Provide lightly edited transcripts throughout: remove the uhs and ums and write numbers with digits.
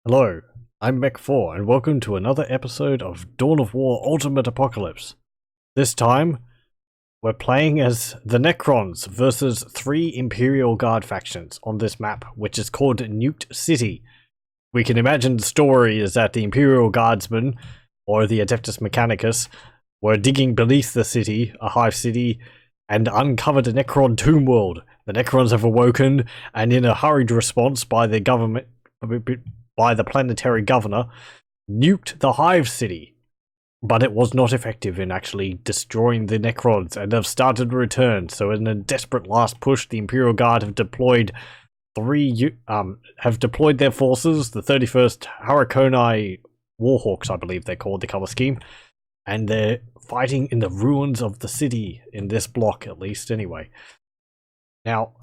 Hello, I'm Mech4 and welcome to another episode of Dawn of War Ultimate Apocalypse. This time, we're playing as the Necrons versus 3 Imperial Guard factions on this map, which is called Nuked City. We can imagine the story is that the Imperial Guardsmen, or the Adeptus Mechanicus, were digging beneath the city, a hive city, and uncovered a Necron tomb world. The Necrons have awoken, and in a hurried response by the government, by the planetary governor, nuked the hive city. But it was not effective in actually destroying the Necrons, and have started to return. So in a desperate last push, the Imperial Guard have deployed their forces, the 31st Harakoni Warhawks, I believe they're called, the color scheme, and they're fighting in the ruins of the city, in this block at least anyway. Now,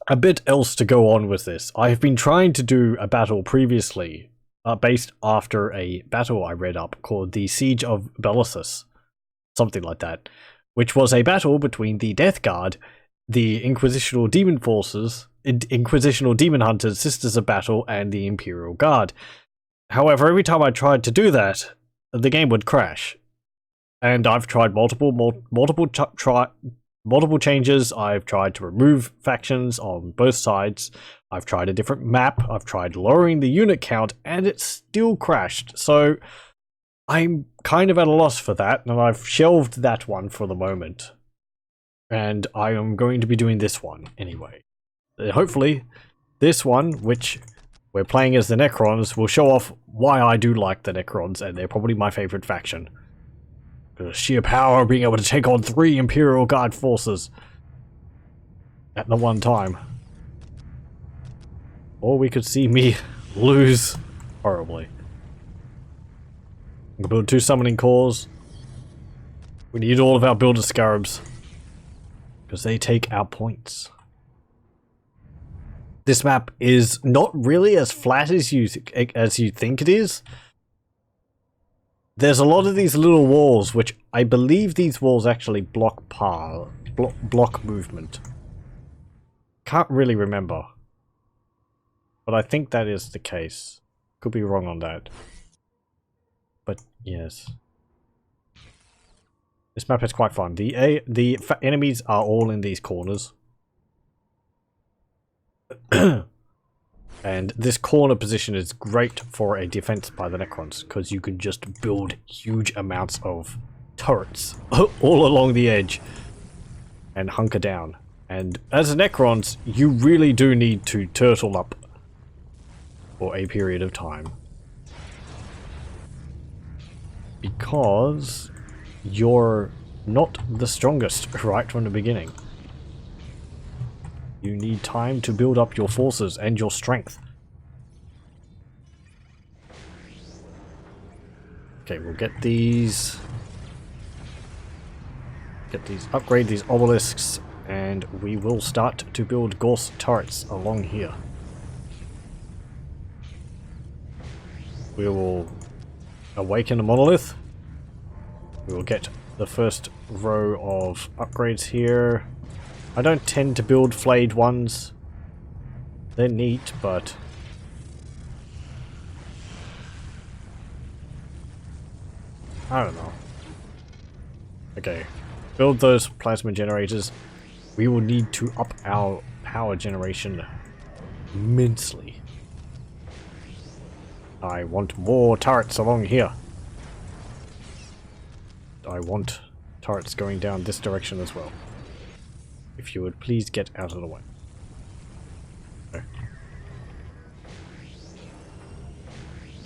a bit else to go on with this. I have been trying to do a battle previously, based after a battle I read up called the Siege of Bellissus, something like that, which was a battle between the Death Guard, the Inquisitional Demon Forces, Inquisitional Demon Hunters, Sisters of Battle, and the Imperial Guard. However, every time I tried to do that, the game would crash. And I've tried multiple changes. I've tried to remove factions on both sides. I've tried a different map. I've tried lowering the unit count, and it still crashed. So I'm kind of at a loss for that, and I've shelved that one for the moment. And I am going to be doing this one anyway. Hopefully, this one, which we're playing as the Necrons, will show off why I do like the Necrons, and they're probably my favorite faction. The sheer power of being able to take on 3 Imperial Guard forces at the one time. Or we could see me lose horribly. We can build 2 summoning cores. We need all of our builder scarabs, because they take our points. This map is not really as flat as you think it is. There's a lot of these little walls, which I believe these walls actually block movement. Can't really remember, but I think that is the case. Could be wrong on that, but yes. This map is quite fun. The enemies are all in these corners. And this corner position is great for a defense by the Necrons, because you can just build huge amounts of turrets all along the edge and hunker down. And as Necrons, you really do need to turtle up for a period of time, because you're not the strongest right from the beginning. You need time to build up your forces and your strength. Okay, we'll get these. Upgrade these obelisks, and we will start to build Gorse turrets along here. We will awaken a monolith. We will get the first row of upgrades here. I don't tend to build flayed ones. They're neat, but I don't know. Okay, build those plasma generators. We will need to up our power generation immensely. I want more turrets along here. I want turrets going down this direction as well. If you would please get out of the way. Okay.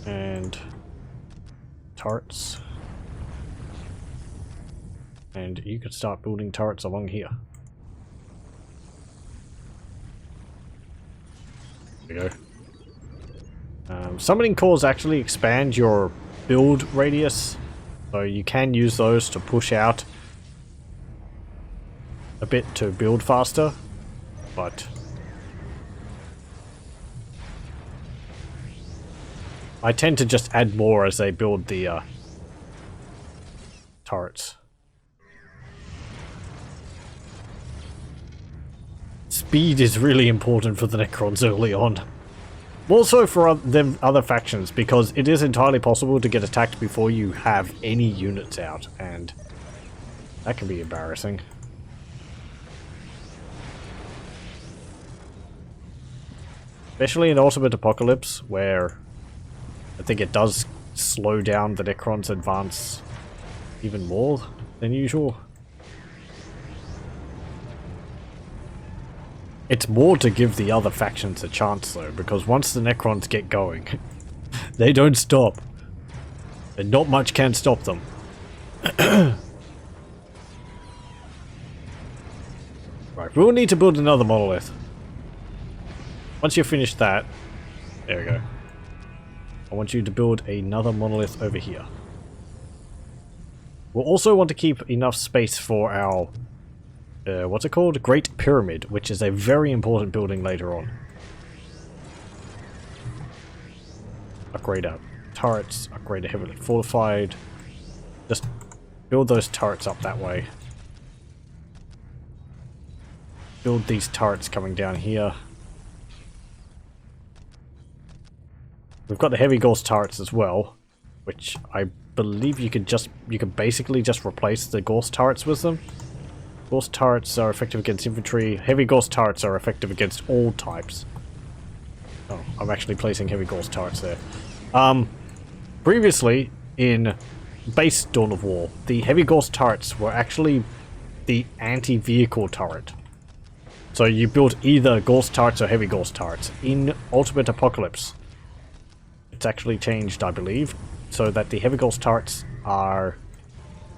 And turrets. And you could start building turrets along here. There we go. Summoning cores actually expand your build radius, so you can use those to push out a bit to build faster, but I tend to just add more as they build the turrets. Speed is really important for the Necrons early on. More so for them other factions, because it is entirely possible to get attacked before you have any units out, and that can be embarrassing. Especially in Ultimate Apocalypse, where I think it does slow down the Necrons' advance even more than usual. It's more to give the other factions a chance though, because once the Necrons get going, they don't stop. And not much can stop them. Right, we'll need to build another monolith. Once you've finished that, there we go. I want you to build another monolith over here. We'll also want to keep enough space for our, what's it called? Great Pyramid, which is a very important building later on. Upgrade our turrets, upgrade a heavily fortified. Just build those turrets up that way. Build these turrets coming down here. We've got the heavy ghost turrets as well, which I believe you could basically just replace the ghost turrets with them. Ghost turrets are effective against infantry. Heavy ghost turrets are effective against all types. Oh, I'm actually placing heavy ghost turrets there. Previously in base Dawn of War, the heavy ghost turrets were actually the anti-vehicle turret. So you built either ghost turrets or heavy ghost turrets. In Ultimate Apocalypse, it's actually changed, I believe, so that the heavy ghost turrets are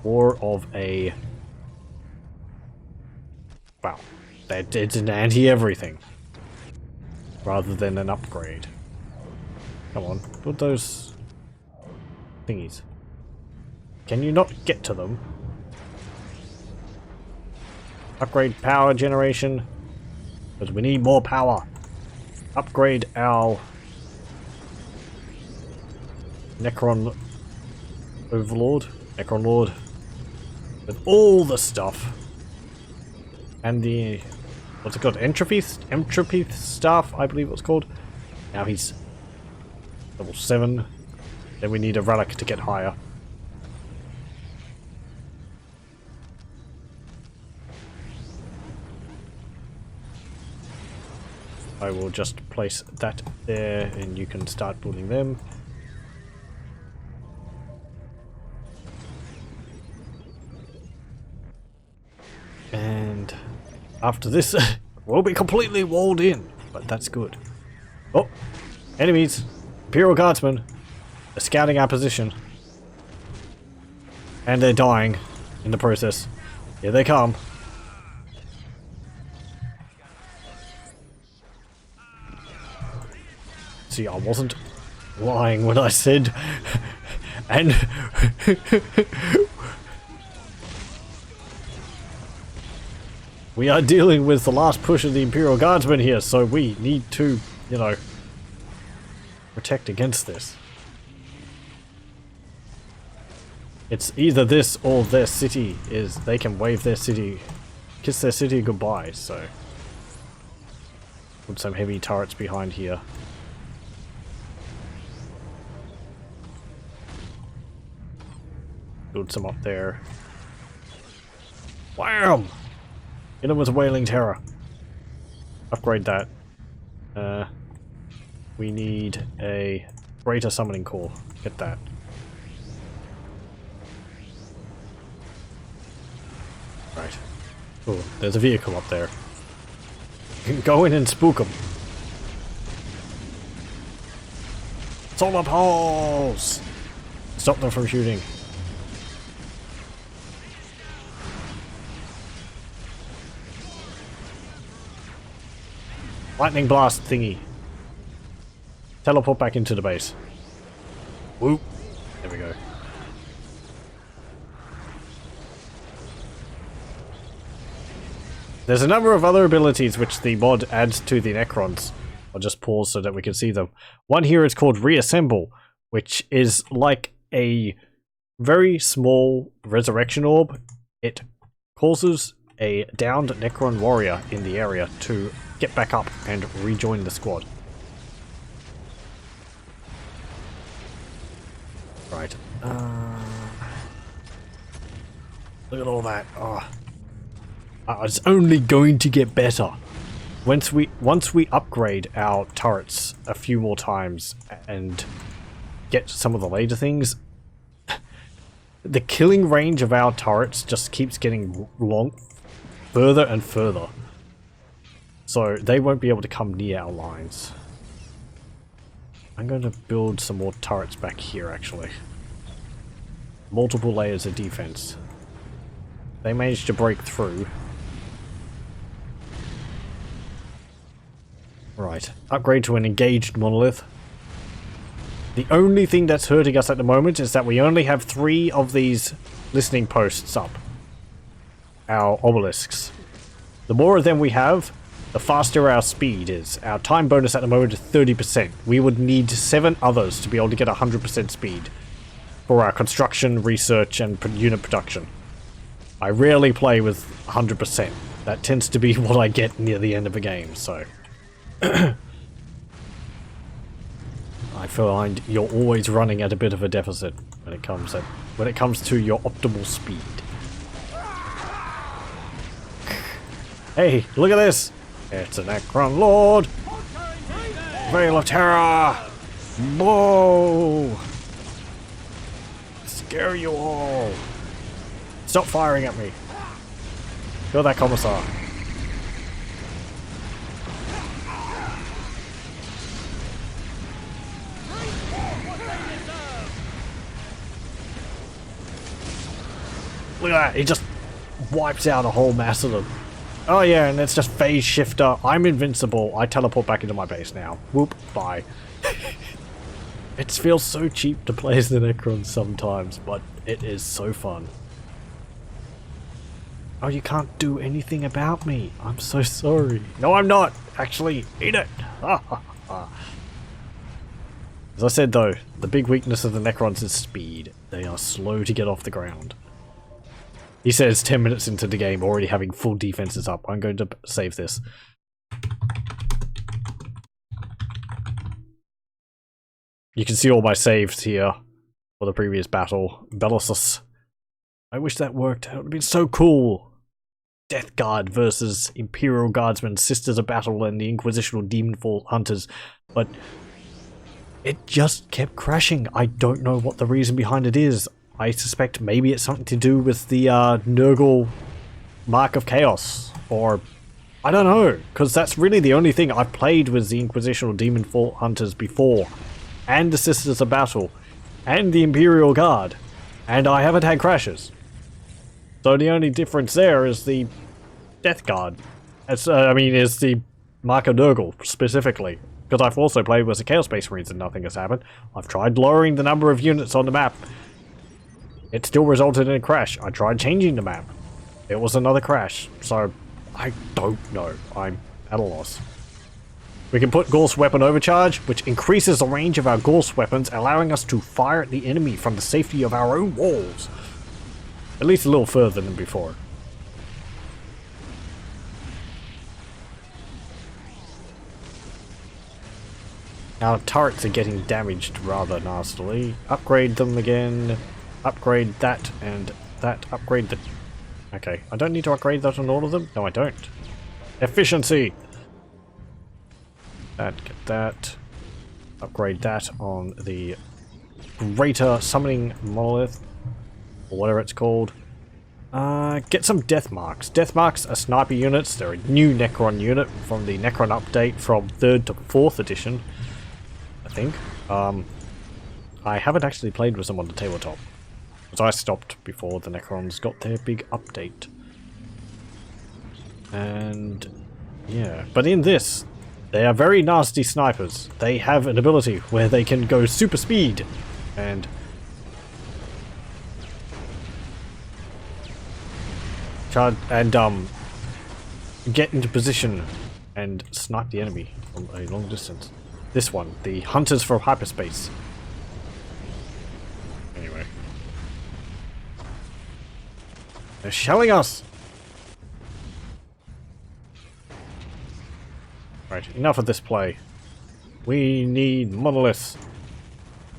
more of a... wow, it's an anti-everything rather than an upgrade. Come on, put those thingies. Can you not get to them? Upgrade power generation, because we need more power. Upgrade our Necron Overlord, Necron Lord, with all the stuff. And the, what's it called? Entropy staff, I believe it's called. Now he's level 7. Then we need a relic to get higher. I will just place that there and you can start building them. And after this, we'll be completely walled in, but that's good. Oh, enemies, Imperial Guardsmen, are scouting our position. And they're dying in the process. Here they come. See, I wasn't lying when I said, and we are dealing with the last push of the Imperial Guardsmen here, so we need to, you know, protect against this. It's either this or their city is, they can wave their city, kiss their city goodbye, so. Put some heavy turrets behind here. Build some up there. Wham! Hit him with a Wailing Terror. Upgrade that. We need a Greater Summoning Core. Get that. Right. Oh, there's a vehicle up there. You can go in and spook them. Solar poles! Stop them from shooting. Lightning blast thingy. Teleport back into the base. Whoop. There we go. There's a number of other abilities which the mod adds to the Necrons. I'll just pause so that we can see them. One here is called Reassemble, which is like a very small resurrection orb. It causes a downed Necron warrior in the area to get back up and rejoin the squad. Look at all that. Oh. It's only going to get better. Once we upgrade our turrets a few more times and get some of the later things, the killing range of our turrets just keeps getting further and further. So they won't be able to come near our lines. I'm going to build some more turrets back here, actually. Multiple layers of defense. They managed to break through. Right, upgrade to an engaged monolith. The only thing that's hurting us at the moment is that we only have 3 of these listening posts up. Our obelisks. The more of them we have, the faster our speed is. Our time bonus at the moment is 30%. We would need 7 others to be able to get 100% speed for our construction, research, and unit production. I rarely play with 100%. That tends to be what I get near the end of a game, so... I find you're always running at a bit of a deficit when it comes to your optimal speed. Hey, look at this! It's a Necron Lord! Veil of Terror! Whoa! Scare you all! Stop firing at me! Kill that Commissar. Look at that, he just wipes out a whole mass of them. Oh yeah, and it's just phase shifter. I'm invincible. I teleport back into my base now. Whoop, bye. It feels so cheap to play as the Necrons sometimes, but it is so fun. Oh, you can't do anything about me. I'm so sorry. No, I'm not. Actually, eat it. As I said though, the big weakness of the Necrons is speed. They are slow to get off the ground. He says 10 minutes into the game, already having full defenses up. I'm going to save this. You can see all my saves here for the previous battle. Bellosus. I wish that worked. It would have been so cool. Death Guard versus Imperial Guardsmen, Sisters of Battle, and the Inquisitional Demonfall Hunters. But it just kept crashing. I don't know what the reason behind it is. I suspect maybe it's something to do with the Nurgle Mark of Chaos, or I don't know, because that's really the only thing I've played with the Inquisitional Demonfall Hunters before, and the Sisters of Battle, and the Imperial Guard, and I haven't had crashes. So the only difference there is the Death Guard. It's, is the Mark of Nurgle, specifically, because I've also played with the Chaos Space Marines and nothing has happened. I've tried lowering the number of units on the map. It still resulted in a crash. I tried changing the map. It was another crash. So, I don't know. I'm at a loss. We can put Gauss Weapon Overcharge, which increases the range of our Gauss weapons, allowing us to fire at the enemy from the safety of our own walls. At least a little further than before. Our turrets are getting damaged rather nastily. Upgrade them again. Upgrade that and that. Upgrade the... Okay, I don't need to upgrade that on all of them? No, I don't. Efficiency! That, get that. Upgrade that on the Greater Summoning Monolith. Or whatever it's called. Get some Death Marks. Death Marks are sniper units. They're a new Necron unit from the Necron update from 3rd to 4th edition. I think. I haven't actually played with them on the tabletop. Because I stopped before the Necrons got their big update. And yeah, but in this, they are very nasty snipers. They have an ability where they can go super speed and charge and get into position and snipe the enemy from a long distance. This one, the Hunters from Hyperspace. Anyway. They're shelling us! Right, enough of this play. We need monoliths.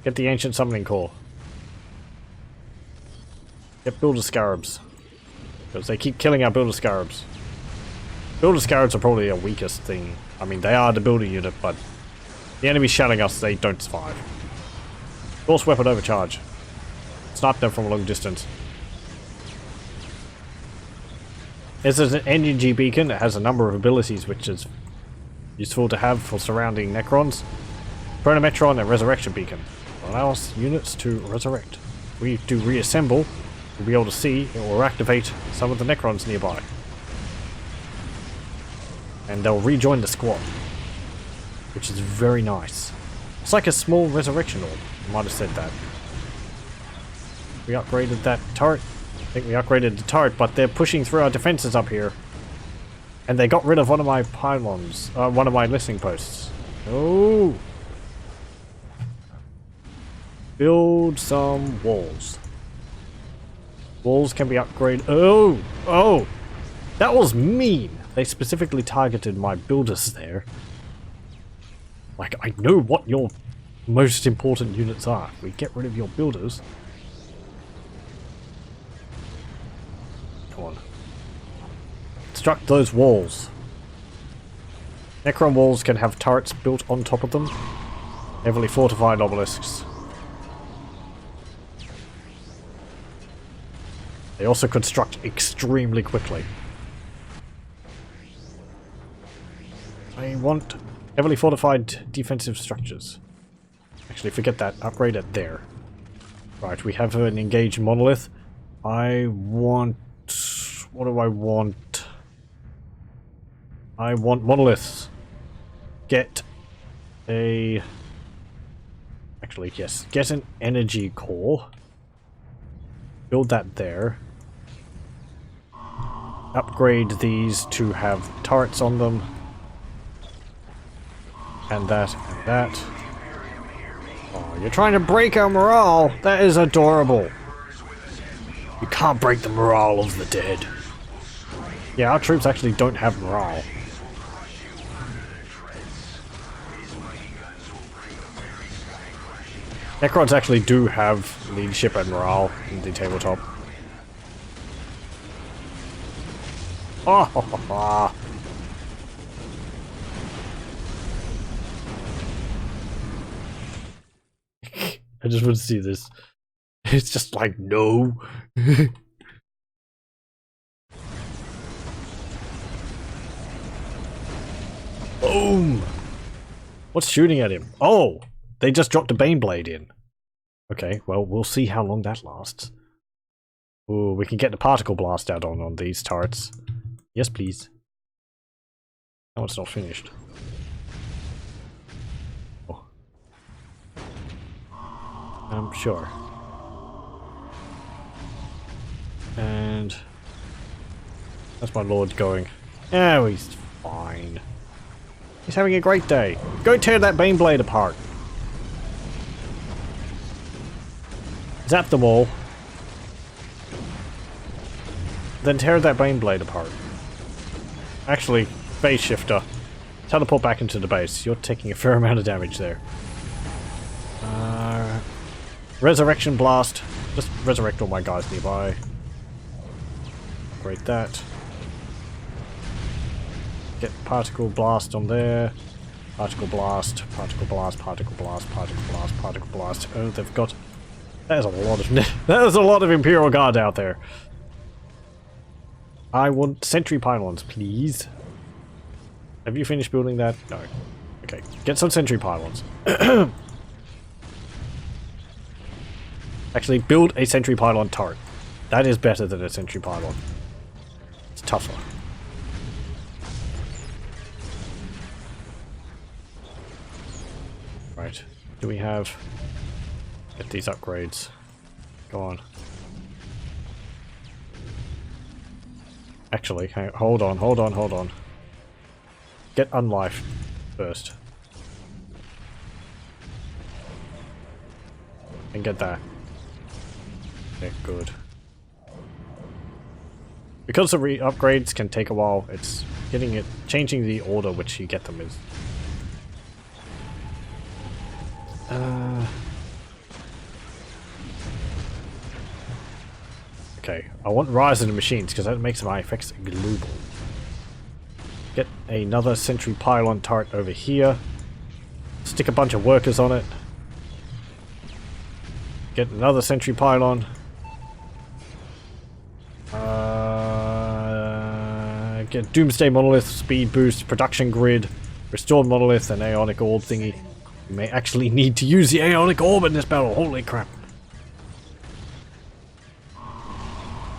Get the Ancient Summoning Core. Get Builder Scarabs. Because they keep killing our Builder Scarabs. Builder Scarabs are probably our weakest thing. I mean, they are the builder unit, but the enemy's shelling us, they don't survive. Force Weapon Overcharge. Snipe them from a long distance. This is an energy beacon. It has a number of abilities which is useful to have for surrounding Necrons. Chronometron and Resurrection Beacon. Allows units to resurrect. If we do reassemble, we'll be able to see or activate some of the Necrons nearby. And they'll rejoin the squad. Which is very nice. It's like a small resurrection orb. I might have said that. We upgraded that turret. I think we upgraded the turret, but they're pushing through our defenses up here. And they got rid of one of my pylons. One of my listening posts. Oh! Build some walls. Walls can be upgraded. Oh! Oh! That was mean! They specifically targeted my builders there. Like, I know what your most important units are. If we get rid of your builders. Come on. Construct those walls. Necron walls can have turrets built on top of them. Heavily fortified obelisks. They also construct extremely quickly. I want heavily fortified defensive structures. Actually, forget that. Upgrade it there. Right, we have an engaged monolith. I want... What do I want? I want monoliths. Get a... Actually, yes. Get an energy core. Build that there. Upgrade these to have turrets on them. And that, and that. Oh, you're trying to break our morale! That is adorable! You can't break the morale of the dead. Yeah, our troops actually don't have morale. Necrons actually do have leadership and morale in the tabletop. Oh, ha, ha, ha. I just want to see this. It's just like, no. Boom! What's shooting at him? Oh! They just dropped a Baneblade in. Okay, well, we'll see how long that lasts. Ooh, we can get the Particle Blast out on these turrets. Yes, please. Oh, it's not finished. Sure. And that's my lord going. Oh, he's fine. He's having a great day. Go tear that Baneblade apart. Zap them all. Then tear that Baneblade apart. Actually, phase shifter. Teleport back into the base. You're taking a fair amount of damage there. Resurrection Blast. Just resurrect all my guys nearby. Upgrade that. Get Particle Blast on there. Particle Blast, Particle Blast, Particle Blast, Particle Blast, Particle Blast. Oh, they've got... There's a lot of... There's a lot of Imperial Guard out there. I want Sentry Pylons, please. Have you finished building that? No. Okay, get some Sentry Pylons. Actually, build a Sentry Pylon turret. That is better than a Sentry Pylon. It's tougher. Right. Do we have... Get these upgrades. Go on. Actually, hold on, hold on, hold on. Get Unlife first. And get that. Okay, good. Because the upgrades can take a while, it's changing the order which you get them is. Okay, I want rise in the machines because that makes my effects global. Get another sentry pylon turret over here. Stick a bunch of workers on it. Get another sentry pylon. Get Doomsday Monolith, Speed Boost, Production Grid, Restored Monolith, and Ionic Orb thingy. You may actually need to use the Ionic Orb in this battle, holy crap.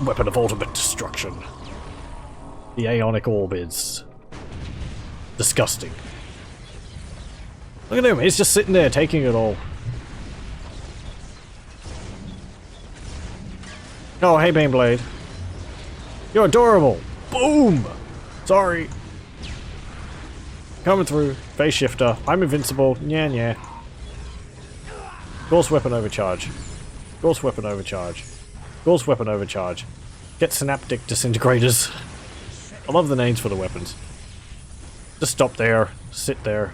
Weapon of Ultimate Destruction. The Ionic Orb is disgusting. Look at him, he's just sitting there taking it all. Oh, hey Baneblade. You're adorable! Boom! Sorry. Coming through. Phase shifter. I'm invincible. Nya nya. Gauss weapon overcharge. Gauss weapon overcharge. Gauss weapon overcharge. Get synaptic disintegrators. I love the names for the weapons. Just stop there. Sit there.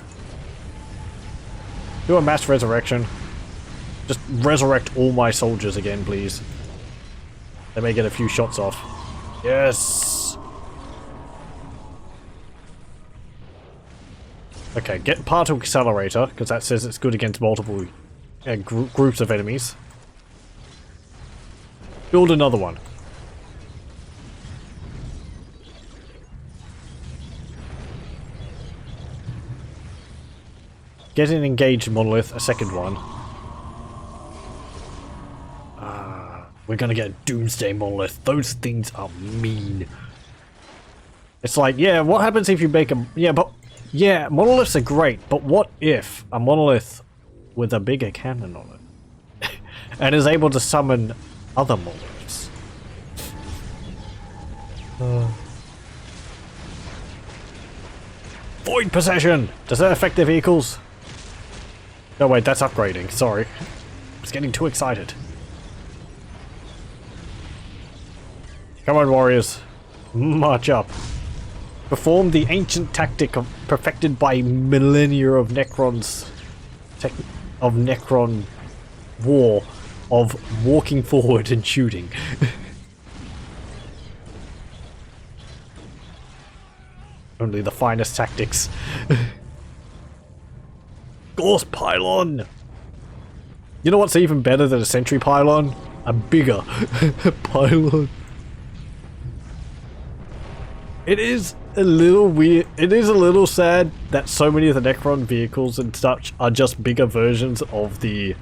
Do a mass resurrection. Just resurrect all my soldiers again, please. They may get a few shots off. Yes! Okay, get Particle Accelerator, because that says it's good against multiple groups of enemies. Build another one. Get an engaged monolith, a second one. We're gonna get a Doomsday Monolith. Those things are mean. It's like, yeah, what happens if you make them? Yeah, but yeah, monoliths are great, but what if a monolith with a bigger cannon on it and is able to summon other monoliths? Void Possession! Does that affect their vehicles? No, wait, that's upgrading. Sorry. I was getting too excited. Come on, warriors. March up. Perform the ancient tactic perfected by millennia of Necrons... Necron war of walking forward and shooting. Only the finest tactics. Gauss pylon! You know what's even better than a sentry pylon? A bigger pylon. It is a little weird. It is a little sad that so many of the Necron vehicles and such are just bigger versions of the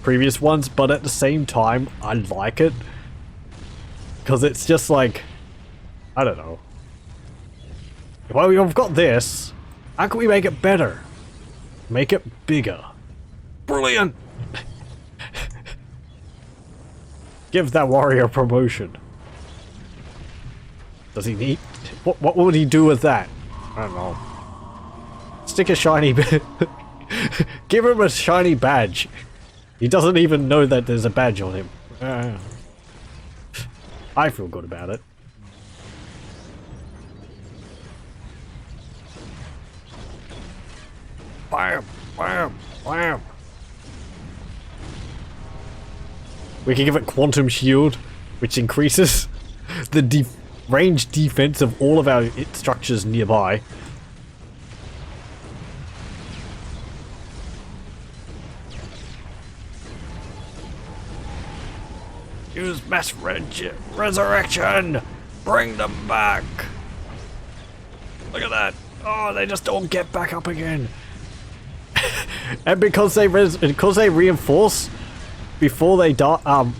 previous ones, but at the same time, I like it. Because it's just like, I don't know. Well, we've got this. How can we make it better? Make it bigger. Brilliant! Give that warrior promotion. Does he need... What would he do with that? I don't know. Stick a shiny... Give him a shiny badge. He doesn't even know that there's a badge on him. I feel good about it. Bam! Bam! Bam! We can give it Quantum Shield, which increases the range defense of all of our structures nearby. Use mass resurrection! Bring them back! Look at that! Oh, they just don't get back up again! And because they reinforce before they die,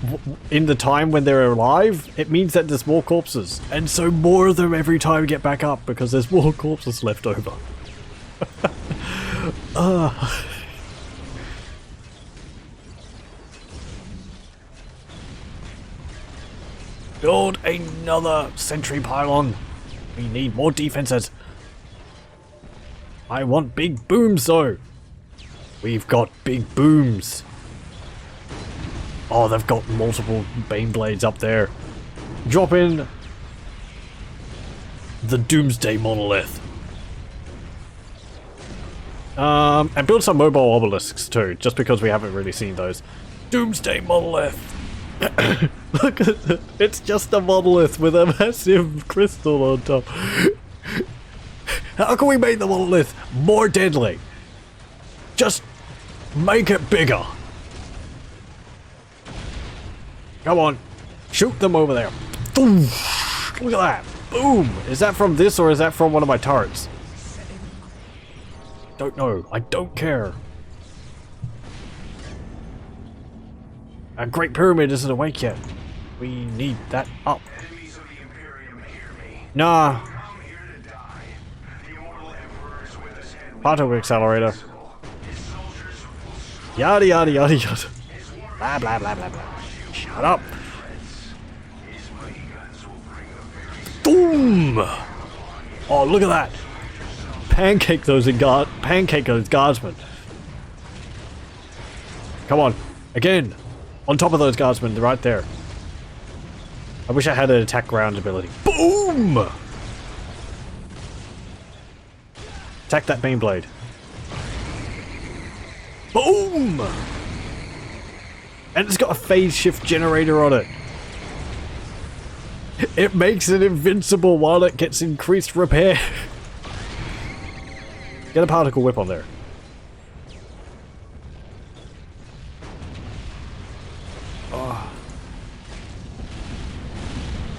in the time when they're alive, it means that there's more corpses, and so more of them every time get back up because there's more corpses left over. Build another sentry pylon. We need more defenses. I want big booms though. We've got big booms. Oh, they've got multiple Baneblades up there. Drop in the Doomsday Monolith. And build some mobile obelisks too, just because we haven't really seen those. Doomsday Monolith. Look at it. It's just a monolith with a massive crystal on top. How can we make the monolith more deadly? Just make it bigger. Come on. Shoot them over there. Boom. Look at that. Boom. Is that from this or is that from one of my turrets? Don't know. I don't care. A Great Pyramid isn't awake yet. We need that up. Enemies of the Imperium hear me. Nah. I'm here to die. The immortal Emperor is with us and Particle accelerator. his soldiers will strike. Yada yada yada yada. His war Blah blah blah blah blah. Shut up. his mighty guns will bring a very Boom! Oh, look at that. Pancake those guardsmen. Come on. Again. On top of those guardsmen, they're right there. I wish I had an attack ground ability. Boom! Attack that main blade. Boom! And it's got a phase shift generator on it. It makes it invincible while it gets increased repair. Get a particle whip on there.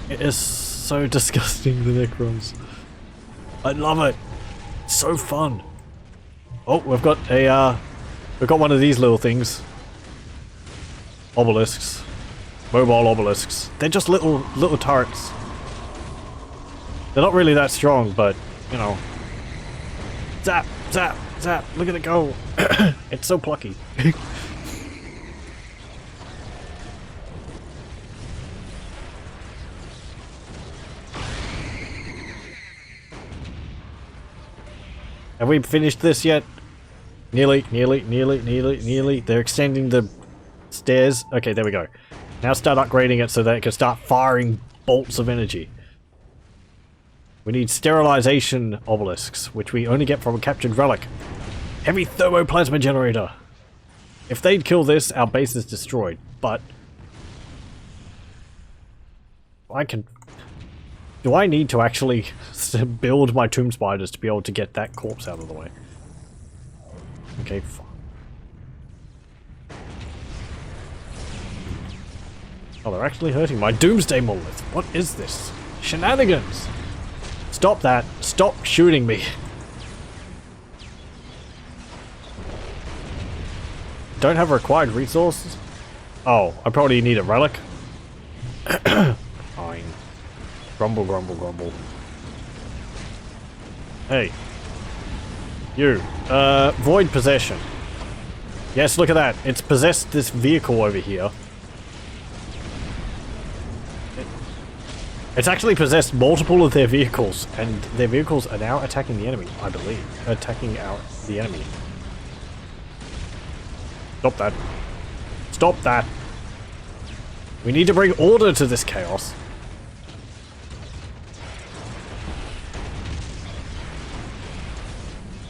It is so disgusting, the Necrons. I love it. It's so fun. Oh, we've got one of these little things. Obelisks. Mobile obelisks. They're just little turrets. They're not really that strong, but, you know. Zap, zap, zap. Look at it go. It's so plucky. Have we finished this yet? Nearly. They're extending the stairs. Okay, there we go. Now start upgrading it so that it can start firing bolts of energy. We need sterilization obelisks, which we only get from a captured relic. Heavy thermoplasma generator. If they'd kill this, our base is destroyed, but do I need to actually build my tomb spiders to be able to get that corpse out of the way? Okay, fine. Oh, they're actually hurting my doomsday monolith. What is this? Shenanigans! Stop that. Stop shooting me. Don't have required resources? Oh, I probably need a relic. Fine. Grumble, grumble, grumble. Hey. You. Void possession. Yes, look at that. It's possessed this vehicle over here. It's actually possessed multiple of their vehicles, and their vehicles are now attacking the enemy, I believe. Attacking the enemy. Stop that. Stop that. We need to bring order to this chaos.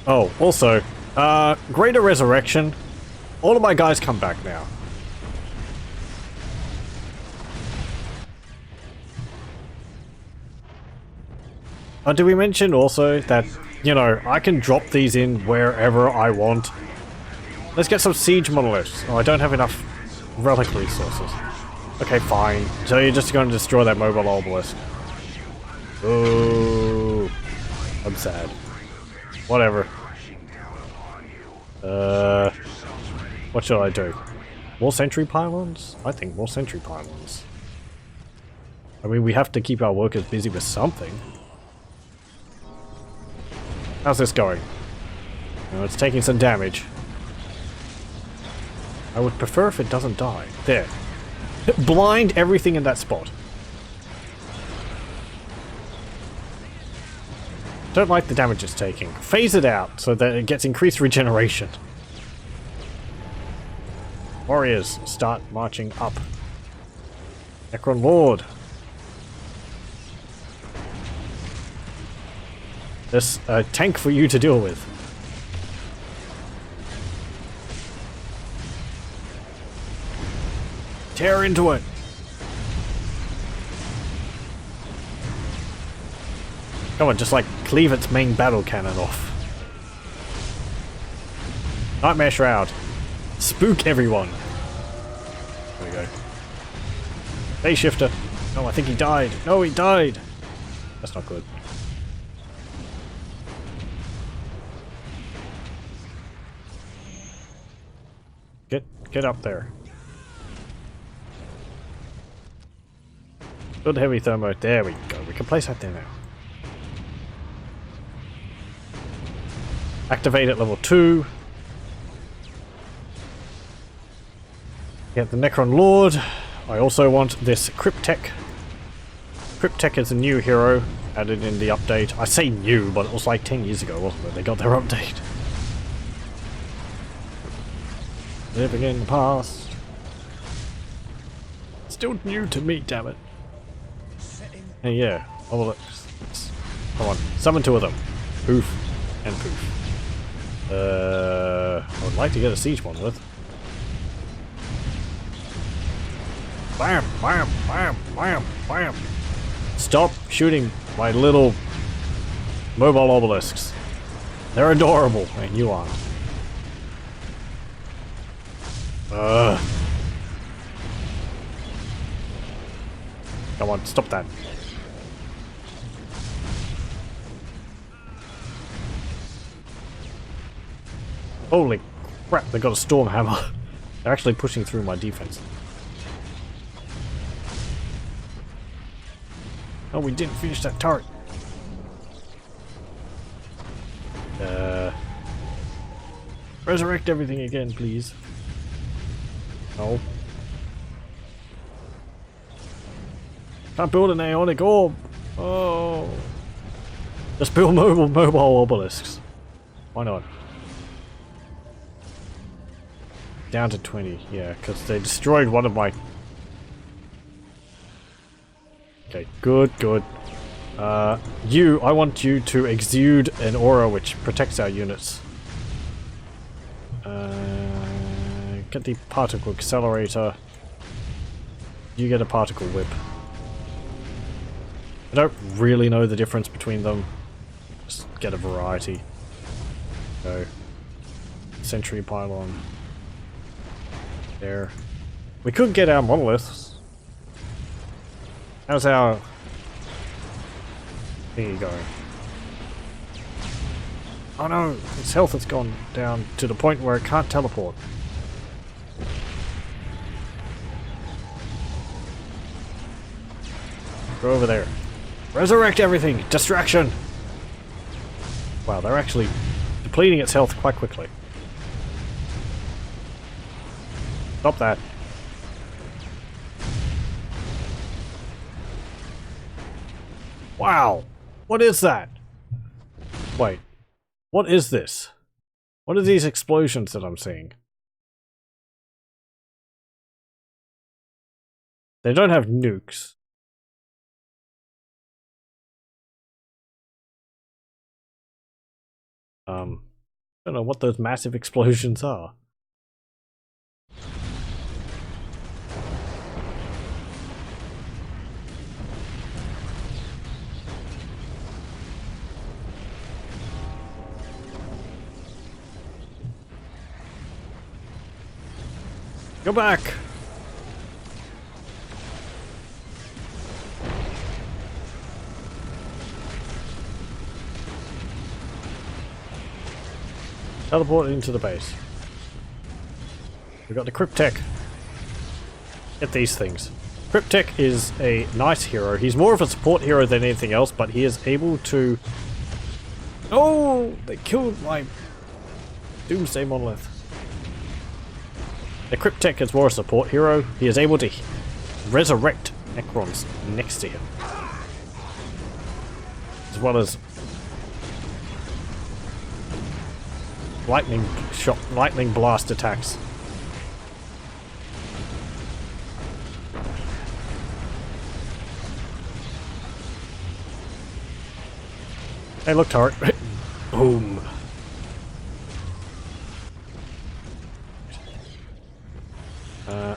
Oh, also, Greater Resurrection. All of my guys come back now. Did we mention also that, you know, I can drop these in wherever I want? Let's get some siege monoliths. Oh, I don't have enough relic resources. Okay, fine. So you're just going to destroy that mobile obelisk. Ooh. I'm sad. Whatever. What should I do? More sentry pylons? I think more sentry pylons. I mean, we have to keep our workers busy with something. How's this going? Oh, it's taking some damage. I would prefer if it doesn't die. There. Blind everything in that spot. Don't like the damage it's taking. Phase it out so that it gets increased regeneration. Warriors, start marching up. Necron Lord. There's a tank for you to deal with. Tear into it. Come on, just like cleave its main battle cannon off. Nightmare Shroud. Spook everyone. There we go. Phase Shifter. No, I think he died. No, he died. That's not good. Get up there. Good heavy thermo. There we go. We can place that there now. Activate at level 2. Get the Necron Lord. I also want this Cryptek. Cryptek is a new hero added in the update. I say new, but it was like 10 years ago, wasn't it? They got their update. Living in the past. Still new to me, damn it. Hey, yeah. Oh, well, come on. Summon 2 of them. Poof. And poof. I would like to get a siege monolith. Bam! Bam! Bam! Bam! Bam! Stop shooting my little mobile obelisks. They're adorable, and you aren't. Come on, stop that. Holy crap, they got a storm hammer. They're actually pushing through my defense. Oh, we didn't finish that turret. Resurrect everything again, please. No. Can't build an Ionic Orb. Oh. Just build mobile obelisks. Why not? Down to 20, yeah, because they destroyed one of my... Okay, good, good. I want you to exude an aura which protects our units. Get the particle accelerator. You get a particle whip. I don't really know the difference between them. Just get a variety. So, sentry pylon. There. We could get our monoliths. How's our thingy going? Oh no, its health has gone down to the point where it can't teleport. Go over there. Resurrect everything! Distraction! Wow, they're actually depleting its health quite quickly. Stop that. Wow! What is that? Wait. What is this? What are these explosions that I'm seeing? They don't have nukes. I don't know what those massive explosions are. Go back! Teleport into the base. We got the Cryptek. Get these things. Cryptek is a nice hero. He's more of a support hero than anything else, but he is able to... Oh! They killed my Doomsday Monolith. The Cryptek is more a support hero. He is able to resurrect Necrons next to him. As well as lightning blast attacks. Hey, look, turret. Boom.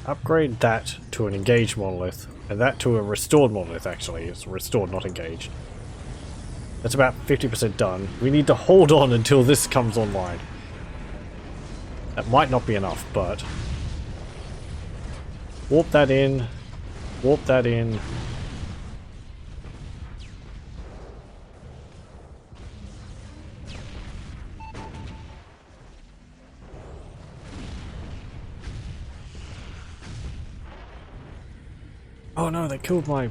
Upgrade that to an engaged monolith, and that to a restored monolith, actually. It's restored, not engaged. That's about 50% done. We need to hold on until this comes online. That might not be enough, but... Warp that in. Warp that in. Oh no, they killed my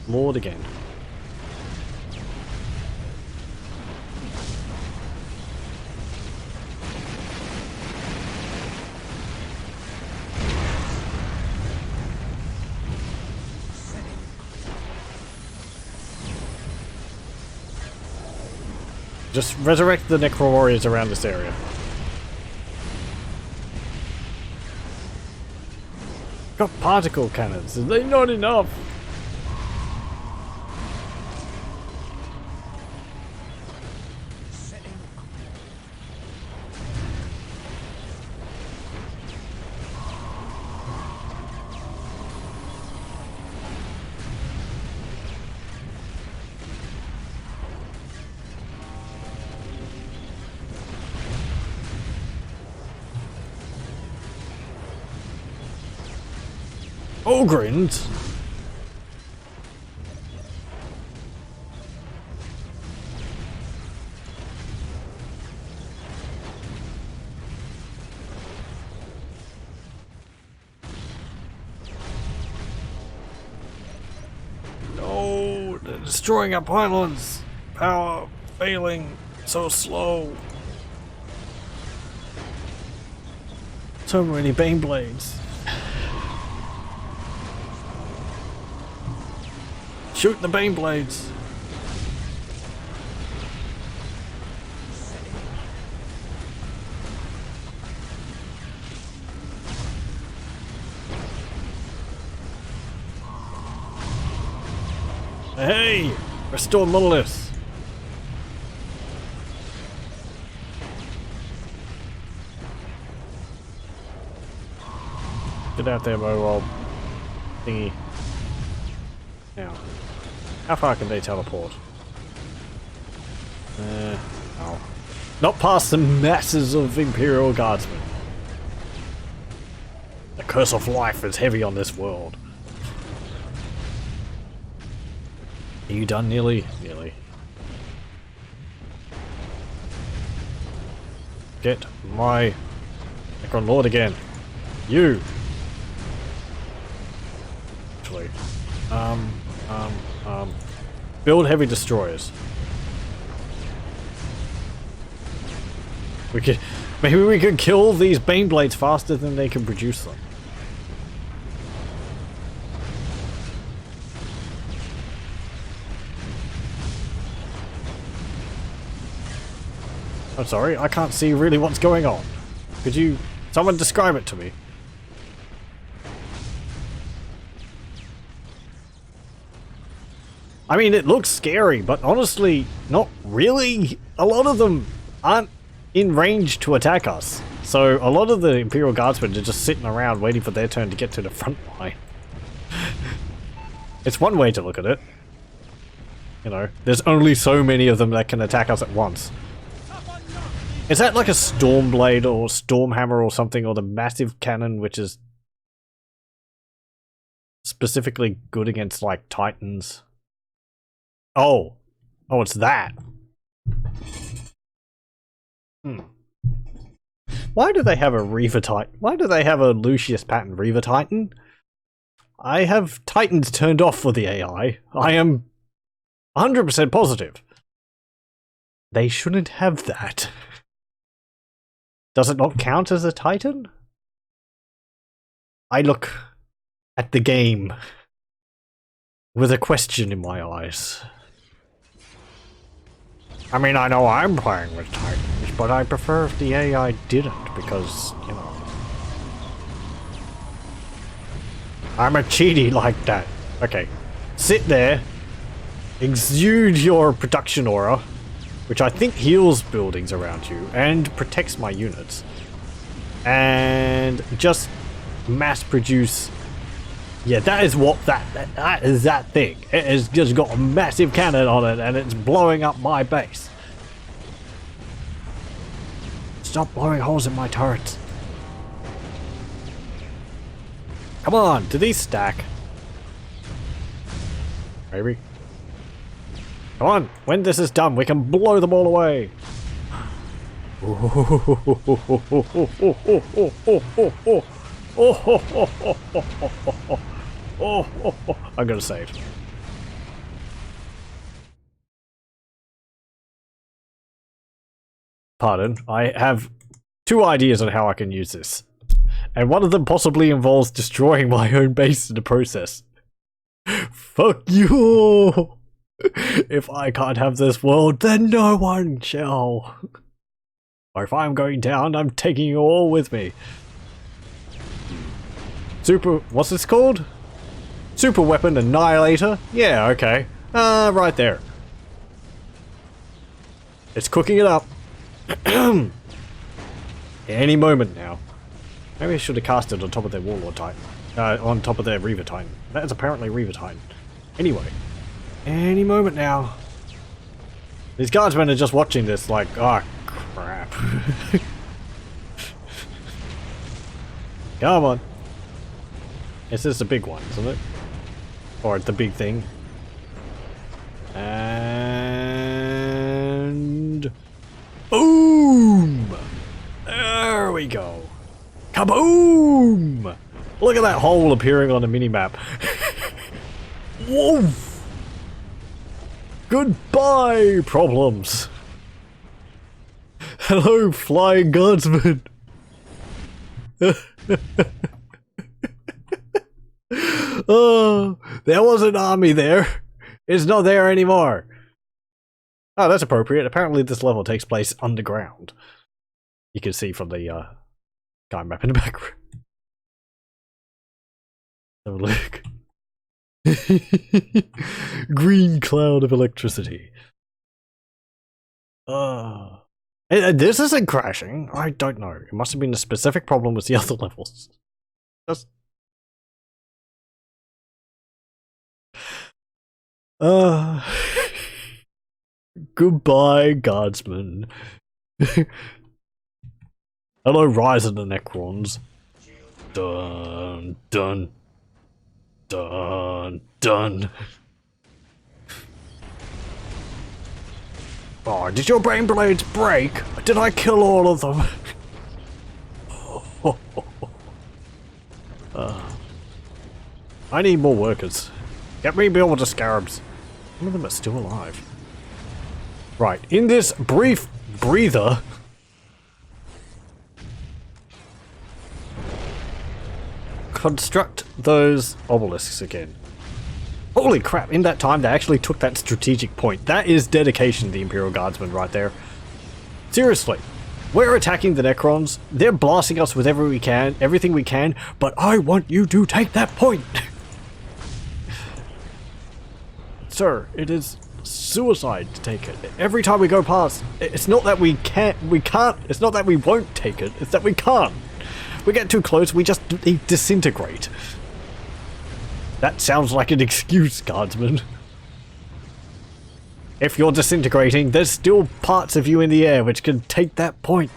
lord again. Just resurrect the Necro warriors around this area. Got particle cannons. Are they not enough? Ogrins? No, they're destroying our pylons. Power failing so slow. So many Bane Blades. Shoot the Bane Blades! Hey! Restore monoliths! Get out there, mobile thingy. Now. How far can they teleport? No. Not past the masses of Imperial Guardsmen. The curse of life is heavy on this world. Are you done nearly? Nearly. Get my Necron Lord again. You! Actually. Build heavy destroyers. Maybe we could kill these Bane Blades faster than they can produce them. I'm sorry, I can't see really what's going on. Could you... someone describe it to me? I mean, it looks scary, but honestly, not really. A lot of them aren't in range to attack us. So a lot of the Imperial Guardsmen are just sitting around waiting for their turn to get to the front line. It's one way to look at it. You know, there's only so many of them that can attack us at once. Is that like a Stormblade or Stormhammer or something, or the massive cannon which is specifically good against like Titans? Oh. Oh, it's that. Why do they have a Reaver Titan? Why do they have a Lucius Pattern Reaver Titan? I have Titans turned off for the AI. I am 100% positive. They shouldn't have that. Does it not count as a Titan? I look at the game with a question in my eyes. I mean, I know I'm playing with Titans, but I prefer if the AI didn't, because, you know, I'm a cheaty like that. Okay, sit there, exude your production aura, which I think heals buildings around you and protects my units, and just mass produce Yeah, that is what that is that thing. It has just got a massive cannon on it and it's blowing up my base. Stop blowing holes in my turrets. Come on, do these stack? Maybe. Come on, when this is done, we can blow them all away. I'm gonna save. Pardon, I have two ideas on how I can use this. And one of them possibly involves destroying my own base in the process. Fuck you! If I can't have this world, then no one shall. Or if I'm going down, I'm taking you all with me. What's this called? Super Weapon Annihilator? Yeah, okay. Right there. It's cooking it up. Any moment now. Maybe I should have cast it on top of their Warlord Titan. On top of their Reaver Titan. That is apparently Reaver Titan. Anyway. Any moment now. These guardsmen are just watching this like, oh crap. Come on. This is the big one, isn't it? Or the big thing. And boom! There we go. Kaboom! Look at that hole appearing on the minimap. Whoa! Goodbye, problems. Hello, flying guardsmen. Oh, there was an army there. It's not there anymore. Oh, that's appropriate. Apparently this level takes place underground. You can see from the sky map in the background. Have a look. Green cloud of electricity. This isn't crashing. I don't know. It must have been a specific problem with the other levels. Just... Goodbye, guardsmen. Hello, Rise of the Necrons. Dun, dun. Dun, dun. Oh, did your brain blades break? Did I kill all of them? I need more workers. Get me build the scarabs. Some of them are still alive. Right, in this brief breather, construct those obelisks again. Holy crap, in that time they actually took that strategic point. That is dedication to the Imperial Guardsmen right there. Seriously, we're attacking the Necrons, they're blasting us with everything we can, but I want you to take that point! Sir, it is suicide to take it. Every time we go past, it's not that we can't, it's not that we won't take it, it's that we can't. We get too close, we just disintegrate. That sounds like an excuse, guardsman. If you're disintegrating, there's still parts of you in the air which can take that point.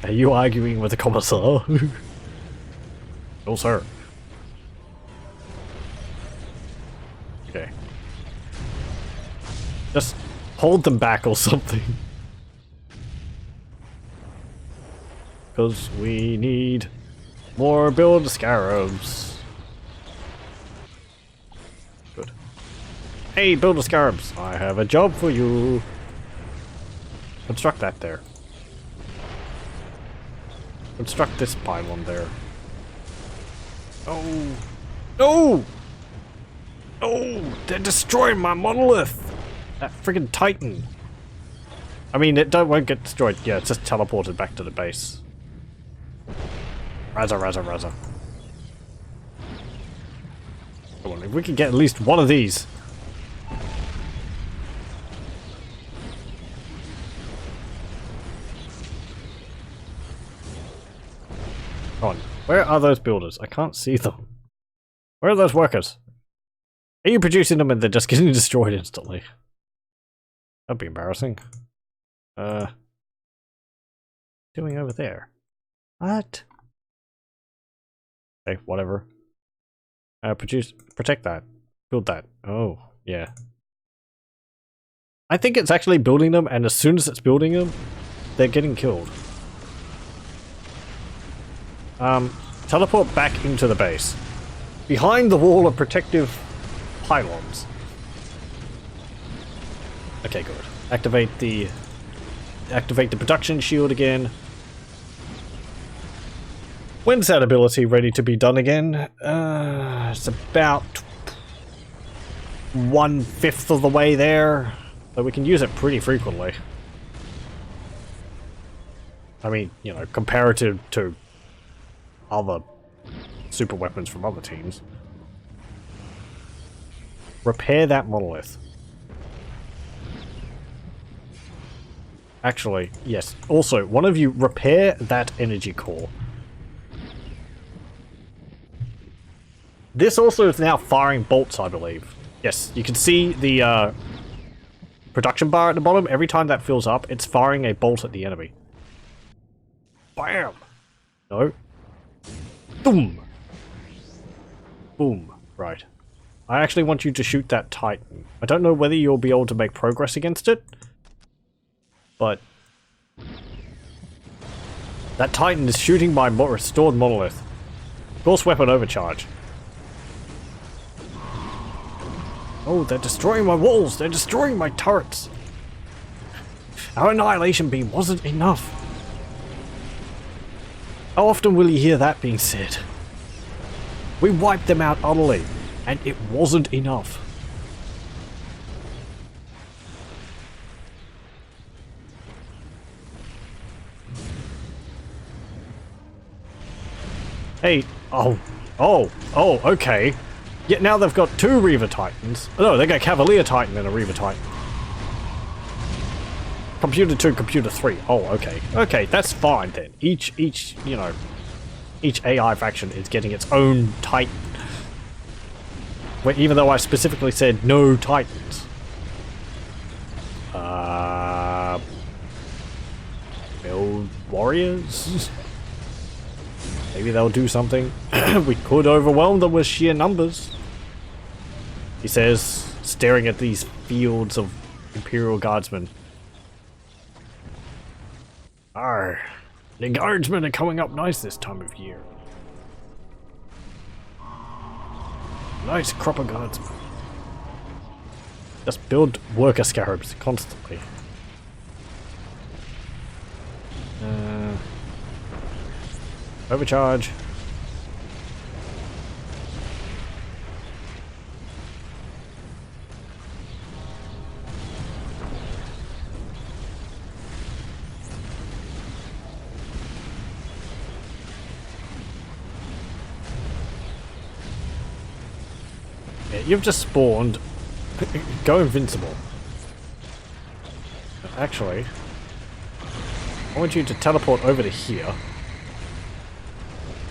Are you arguing with the commissar? No, sir. Okay. Just hold them back or something. Because we need more build scarabs. Good. Hey, build scarabs! I have a job for you. Construct that there. Construct this pylon there. Oh! No! No! They're destroying my monolith! That friggin' Titan! I mean, it won't get destroyed. Yeah, it's just teleported back to the base. Razza, razza, razza. Come on, if we can get at least one of these. Come on. Where are those builders? I can't see them. Where are those workers? Are you producing them and they're just getting destroyed instantly? That'd be embarrassing. Doing over there? What? Okay, whatever. Protect that. Build that. Oh, yeah. I think it's actually building them, and as soon as it's building them, they're getting killed. Teleport back into the base. Behind the wall of protective pylons. Okay, good. Activate the production shield again. When's that ability ready to be done again? It's about 1/5 of the way there, so we can use it pretty frequently. I mean, you know, comparative to other super weapons from other teams. Repair that monolith. Actually, yes. Also, one of you repair that energy core. This also is now firing bolts, I believe. Yes, you can see the production bar at the bottom. Every time that fills up, it's firing a bolt at the enemy. Bam! No. Boom! Boom. Right. I actually want you to shoot that Titan. I don't know whether you'll be able to make progress against it, but that Titan is shooting my restored monolith. Force weapon overcharge. Oh, they're destroying my walls! They're destroying my turrets! Our annihilation beam wasn't enough. How often will you hear that being said? We wiped them out utterly, and it wasn't enough. Hey, okay. Yet now they've got 2 Reaver Titans. No, they got Cavalier Titan and a Reaver Titan. Computer 2, Computer 3. Oh, okay. Okay, that's fine then. Each AI faction is getting its own Titan. Wait, even though I specifically said no Titans. Build warriors? Maybe they'll do something. We could overwhelm them with sheer numbers. He says, staring at these fields of Imperial guardsmen. Arr, the guardsmen are coming up nice this time of year. Nice crop of guardsmen. Just build worker scarabs constantly. Overcharge. Yeah, you've just spawned. Go invincible. Actually, I want you to teleport over to here.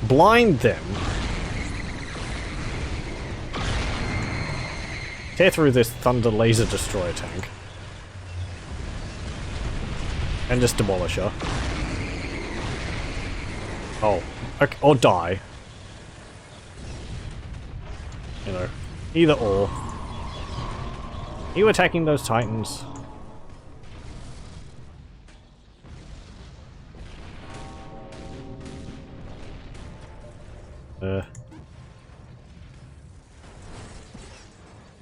Blind them. Tear through this Thunder Laser Destroyer tank. And just demolish her. Oh. Okay, or die. You know, either or. Are you attacking those Titans?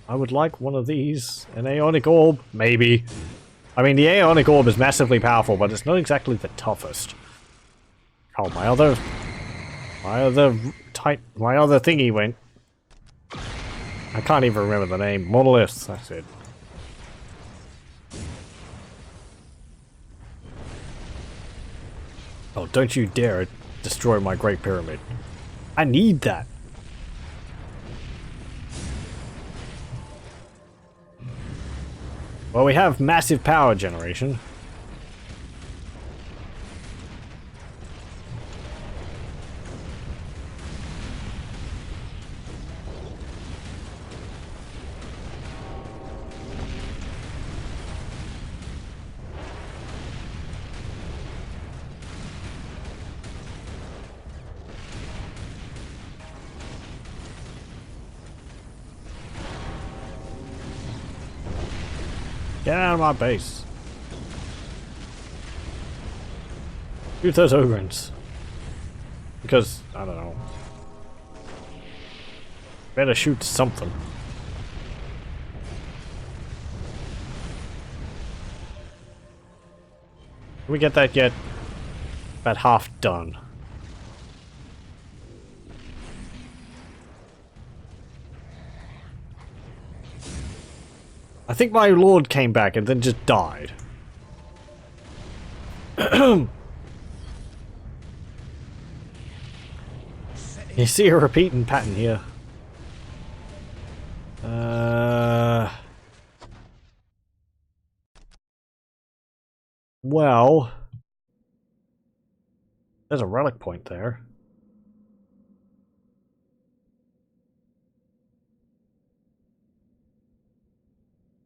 I would like one of these. An Ionic Orb, maybe. I mean, the Ionic Orb is massively powerful, but it's not exactly the toughest. Oh, my other thingy went. I can't even remember the name. Monoliths, that's it. Oh, don't you dare destroy my Great Pyramid. I need that. Well, we have massive power generation. Get out of my base. Shoot those ogrins. Because, I don't know. Better shoot something. Can we get that yet? About half done. I think my lord came back and then just died. You see a repeating pattern here. Well, there's a relic point there.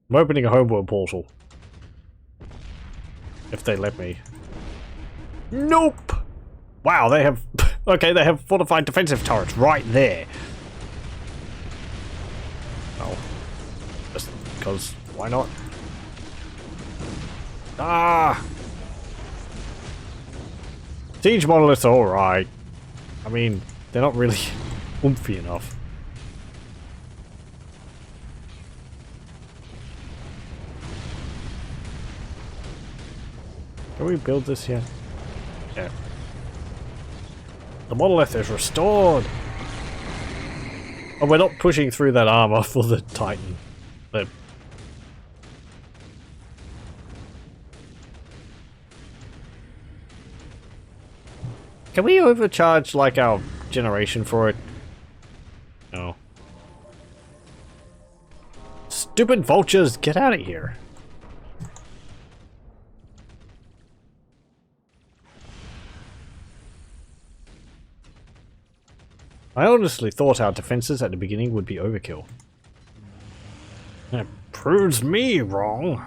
I'm opening a homeworld portal. If they let me. Nope! Wow, they have... Okay, they have fortified defensive turrets right there. Oh. Just because, why not? Ah! Siege monoliths are alright. I mean, they're not really oomphy enough. Can we build this yet? Yeah. The monolith is restored! Oh, we're not pushing through that armor for the Titan. But can we overcharge, like, our generation for it? No. Stupid vultures, get out of here. I honestly thought our defenses at the beginning would be overkill. It proves me wrong.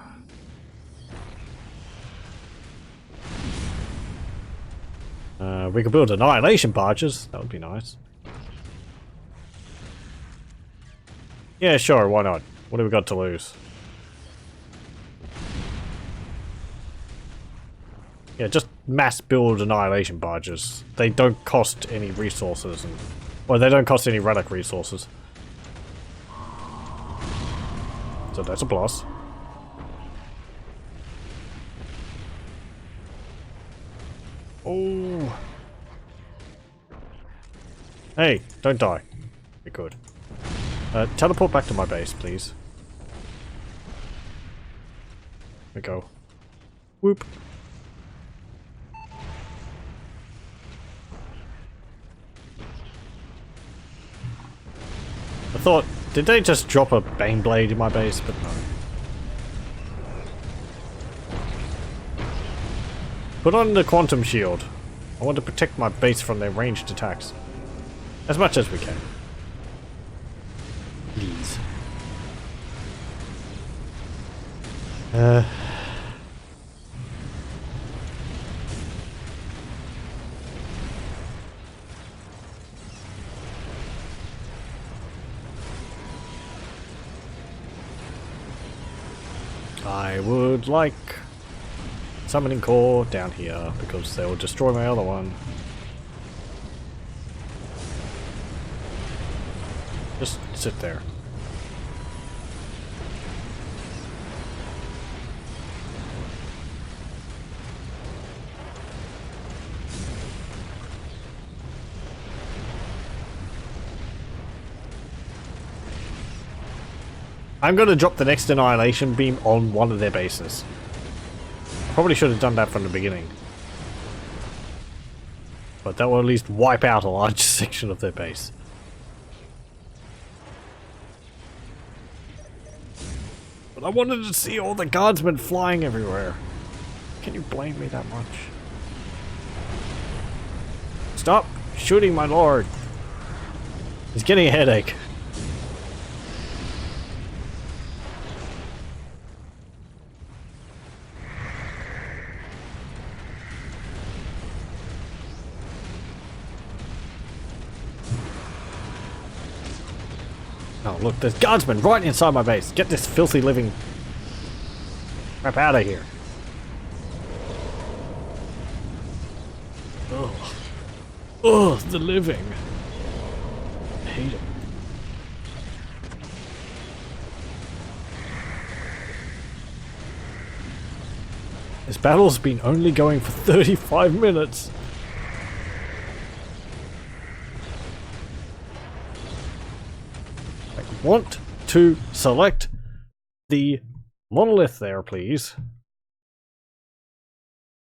We could build annihilation barges. That would be nice. Yeah, sure, why not? What have we got to lose? Yeah, just mass build annihilation barges. They don't cost any resources, and well, they don't cost any relic resources. So that's a plus. Oh. Hey, don't die. You're good. Teleport back to my base, please. There we go. Whoop. I thought, did they just drop a Bane Blade in my base? But no. Put on the Quantum Shield. I want to protect my base from their ranged attacks. As much as we can. Please. I would like summoning core down here because they will destroy my other one. Just sit there. I'm going to drop the next annihilation beam on one of their bases. Probably should have done that from the beginning. But that will at least wipe out a large section of their base. But I wanted to see all the guardsmen flying everywhere. Can you blame me that much? Stop shooting my lord. He's getting a headache. Oh, look, there's guardsmen right inside my base. Get this filthy living... Crap out of here. Ugh. Ugh, the living. I hate it. This battle's been only going for 35 minutes. I want to select the monolith there, please.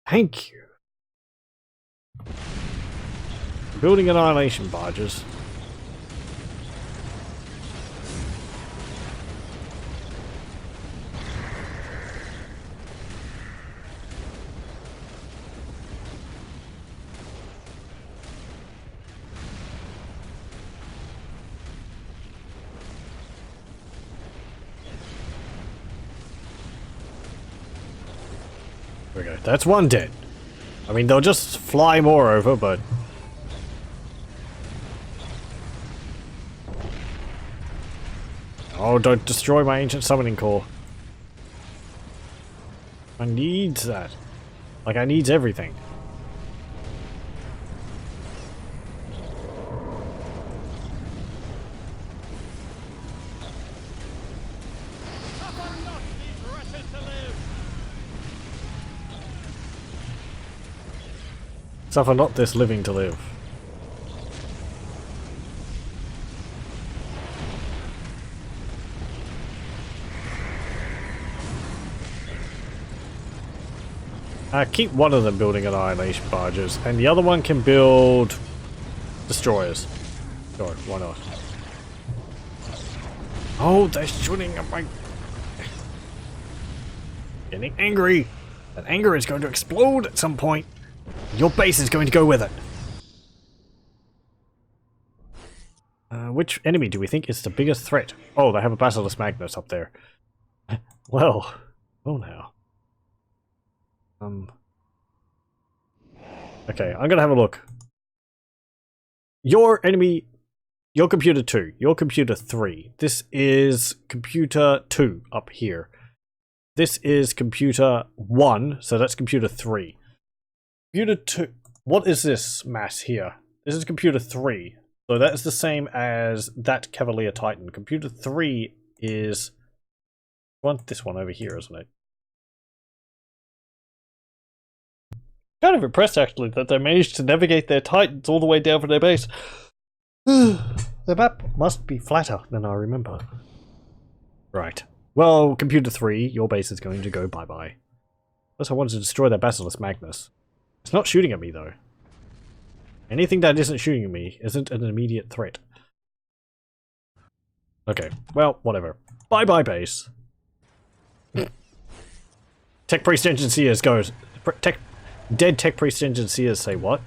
Thank you. Building annihilation barges. There we go. That's one dead. I mean, they'll just fly more over, but... Oh, don't destroy my ancient summoning core. I need that. Like, I need everything. Suffer not this living to live. Keep one of them building annihilation barges, and the other one can build destroyers. Sure, why not? Oh, they're shooting at my... Getting angry! That anger is going to explode at some point. Your base is going to go with it. Which enemy do we think is the biggest threat? Oh, they have a Basilisk Magnus up there. Well, oh now. Okay, I'm gonna have a look. Your enemy, your computer 2, your computer 3. This is computer 2 up here. This is computer 1, so that's computer 3. Computer 2, what is this mass here? This is computer 3, so that is the same as that Cavalier Titan. Computer 3 is this one over here, isn't it? Kind of impressed actually that they managed to navigate their Titans all the way down for their base. The map must be flatter than I remember. Right. Well, computer 3, your base is going to go bye-bye. Unless I wanted to destroy their Basilisk Magnus. It's not shooting at me though. Anything that isn't shooting at me isn't an immediate threat. Okay, well, whatever. Bye-bye base. Tech Priest Engine Seers goes. Dead Tech Priest Engine Seers say what?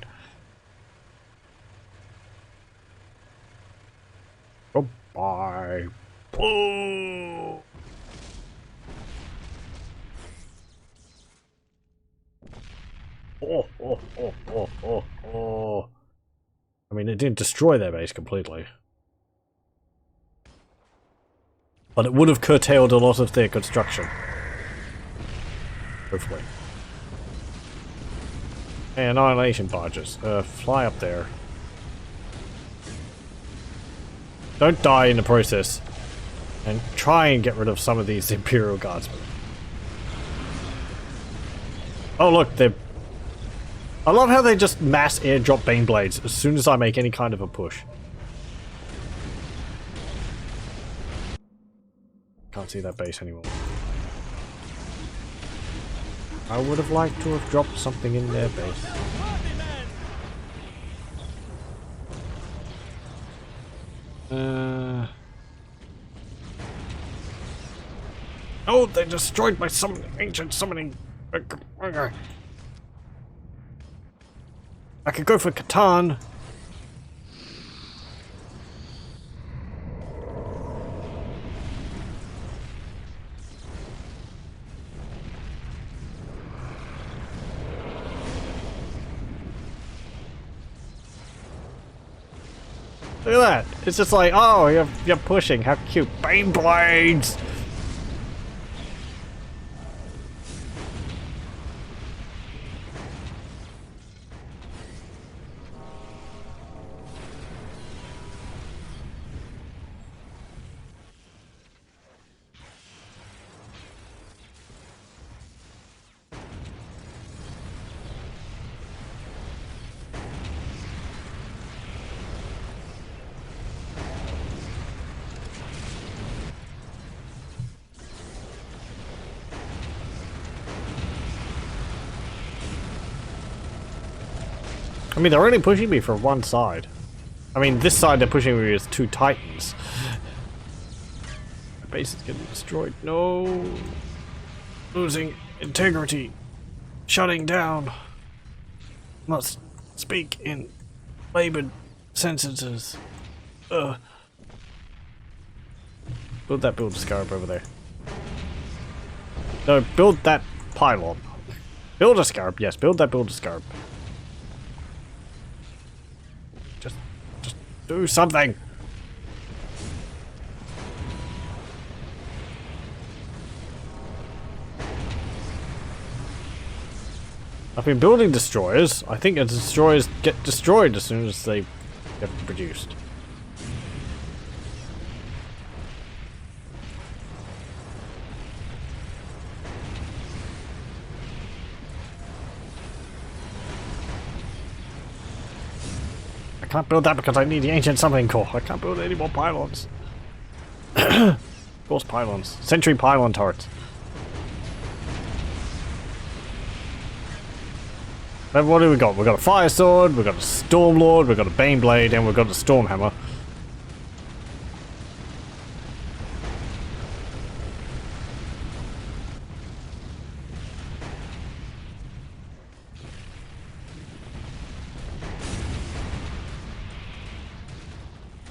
Goodbye. Boo! Oh. I mean, it didn't destroy their base completely. But it would have curtailed a lot of their construction. Hopefully. Hey, annihilation barges. Fly up there. Don't die in the process. And try and get rid of some of these Imperial Guardsmen. Oh look, they're... I love how they just mass airdrop Baneblades as soon as I make any kind of a push. Can't see that base anymore. I would have liked to have dropped something in their base. Oh, they destroyed my ancient summoning. I could go for Catan. Look at that. It's just like, oh, you're pushing. How cute. Baneblades! I mean, they're only pushing me from one side. I mean, this side they're pushing me with 2 Titans. My base is getting destroyed. No. Losing integrity. Shutting down. Must speak in labored sentences. Build that build scarab over there. No, build that pylon. Build a scarab, yes, build that build a scarab. Just do something. I've been building destroyers. I think the destroyers get destroyed as soon as they get produced. I can't build that because I need the ancient something core. I can't build any more pylons. Of course, pylons. Sentry pylon turrets. Then what do we got? We've got a Fire Sword, we've got a Stormlord, we've got a Baneblade, and we've got a Stormhammer.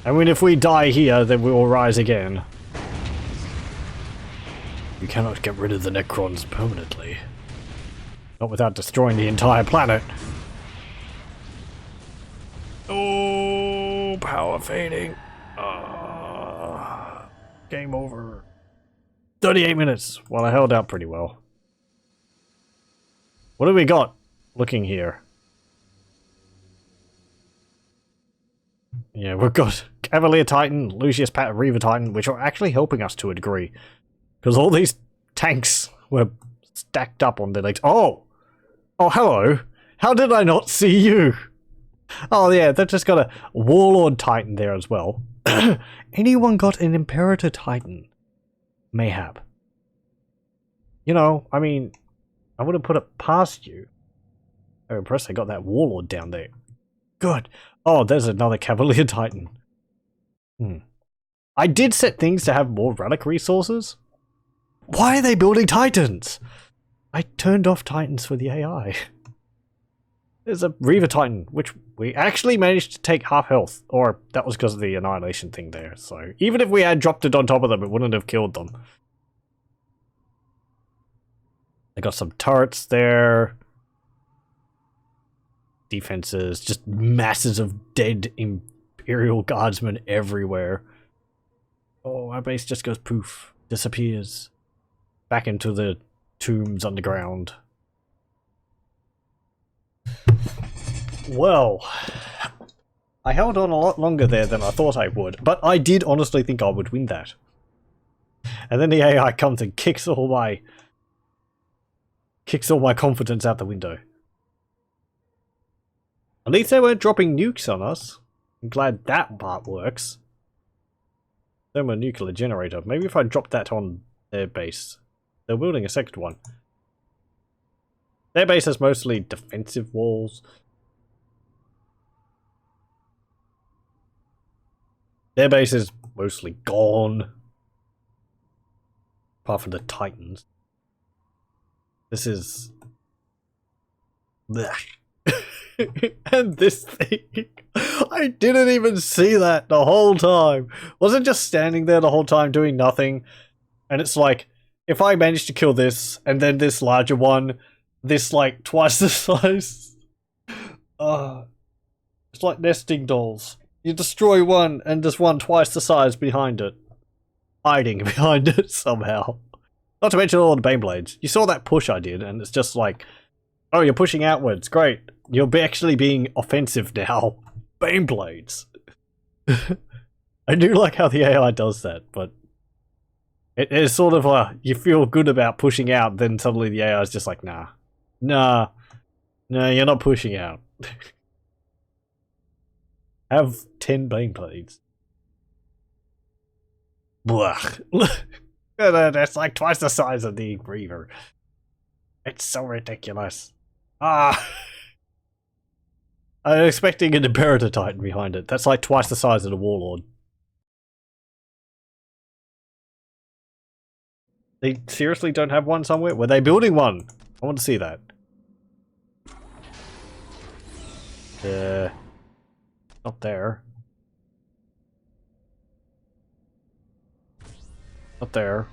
I mean, if we die here, then we will rise again. You cannot get rid of the Necrons permanently. Not without destroying the entire planet. Oh, power fading. Game over. 38 minutes. Well, I held out pretty well. What do we got looking here? Yeah, we've got Cavalier Titan, Lucius Pat, Reaver Titan, which are actually helping us to a degree. Because all these tanks were stacked up on their legs. Oh! Oh, hello. How did I not see you? Oh, yeah, they've just got a Warlord Titan there as well. Anyone got an Imperator Titan? Mayhap. You know, I mean, I would have put it past you. I'm impressed I got that Warlord down there. Good. Oh, there's another Cavalier Titan. I did set things to have more relic resources. Why are they building Titans? I turned off Titans for the AI. There's a Reaver Titan, which we actually managed to take half health. Or that was because of the Annihilation thing there. So even if we had dropped it on top of them, it wouldn't have killed them. They got some turrets there. Defenses, just masses of dead Imperial guardsmen everywhere. Oh, our base just goes poof. Disappears. Back into the tombs underground. Well, I held on a lot longer there than I thought I would, but I did honestly think I would win that. And then the AI comes and kicks all my confidence out the window. At least they weren't dropping nukes on us. I'm glad that part works. Thermonuclear generator. Maybe if I drop that on their base. They're building a second one. Their base has mostly defensive walls. Their base is mostly gone. Apart from the Titans. This is... Blech. And this thing, I didn't even see that the whole time. Wasn't just standing there the whole time doing nothing. And it's like, if I manage to kill this, and then this larger one, this like twice the size. It's like nesting dolls. You destroy one, and there's one twice the size behind it. Hiding behind it somehow. Not to mention all the Baneblades. You saw that push I did, and it's just like, oh, you're pushing outwards, great. You're actually being offensive now. Baneblades. I do like how the AI does that, but it is sort of you feel good about pushing out, then suddenly the AI is just like, nah. Nah. No, you're not pushing out. Have 10 Baneblades. Blah. That's like twice the size of the Reaver. It's so ridiculous. Ah. I'm expecting an Imperator Titan behind it. That's like twice the size of the Warlord. They seriously don't have one somewhere? Were they building one? I want to see that. Not there. Not there.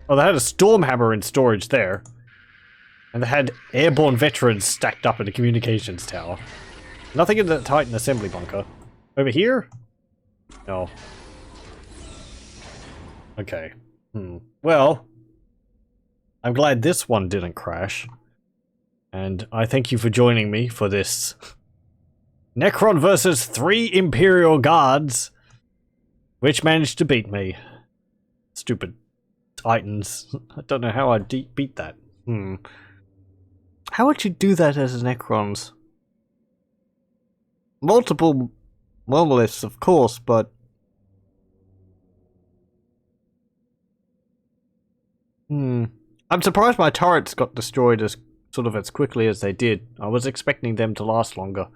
Oh, they had a Stormhammer in storage there. And they had airborne veterans stacked up in the communications tower. Nothing in the Titan assembly bunker. Over here? No. Okay. Well, I'm glad this one didn't crash. And I thank you for joining me for this Necron versus 3 Imperial guards, which managed to beat me. Stupid Titans. I don't know how I beat that. How would you do that as Necrons? Multiple monoliths, of course, but... I'm surprised my turrets got destroyed as quickly as they did. I was expecting them to last longer.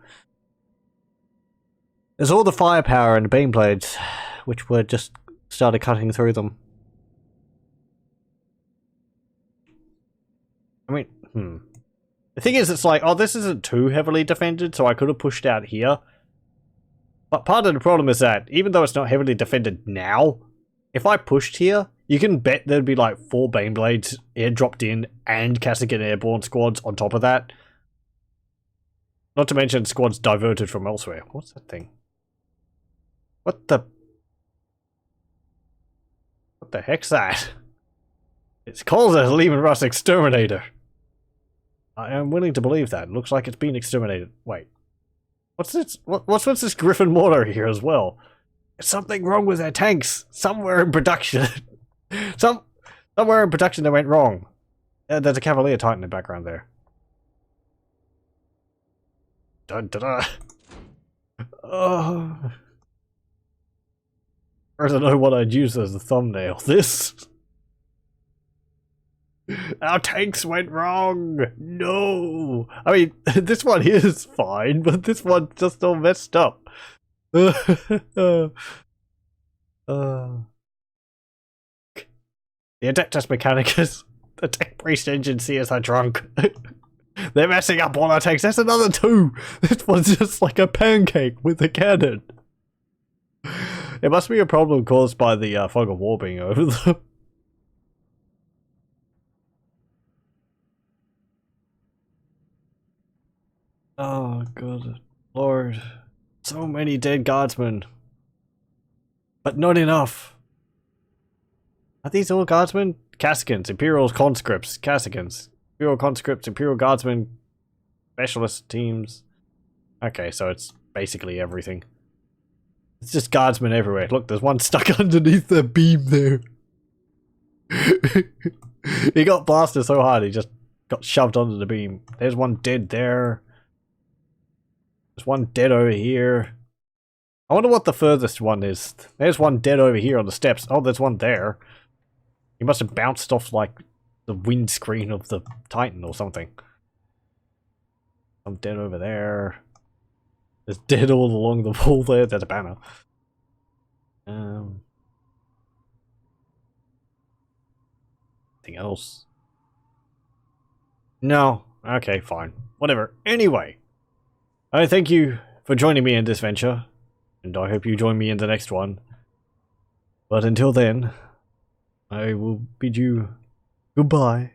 There's all the firepower and beam blades, which were just started cutting through them. I mean, the thing is, it's like, oh, this isn't too heavily defended, so I could have pushed out here. But part of the problem is that, even though it's not heavily defended now, if I pushed here, you can bet there'd be like 4 Baneblades airdropped in and Kassakin airborne squads on top of that. Not to mention squads diverted from elsewhere. What's that thing? What the heck's that? It's called a Lehman Russ Exterminator. I am willing to believe that. It looks like it's been exterminated. Wait. What's this? What's with this Griffin mortar here as well? There's something wrong with their tanks. Somewhere in production. Somewhere in production they went wrong. There's a Cavalier Titan in the background there. Dun, dun, dun. Oh. I don't know what I'd use as a thumbnail. This. Our tanks went wrong! No! I mean, this one here is fine, but this one's just all messed up. The Adeptus Mechanicus, the Tech Priest Engine CS are drunk. They're messing up all our tanks. That's another 2! This one's just like a pancake with a cannon. It must be a problem caused by the fog of war being over them. Oh, good lord. So many dead guardsmen. But not enough. Are these all guardsmen? Kassakins, Imperial conscripts, Kassakins. Imperial conscripts, Imperial guardsmen, specialist teams. Okay, so it's basically everything. It's just guardsmen everywhere. Look, there's one stuck underneath the beam there. He got blasted so hard he just got shoved onto the beam. There's one dead there. There's one dead over here. I wonder what the furthest one is. There's one dead over here on the steps. Oh, there's one there. He must have bounced off, like, the windscreen of the Titan or something. I'm dead over there. There's dead all along the wall there. There's a banner. Anything else? No. Okay, fine. Whatever. Anyway. I thank you for joining me in this venture, and I hope you join me in the next one. But until then, I will bid you goodbye.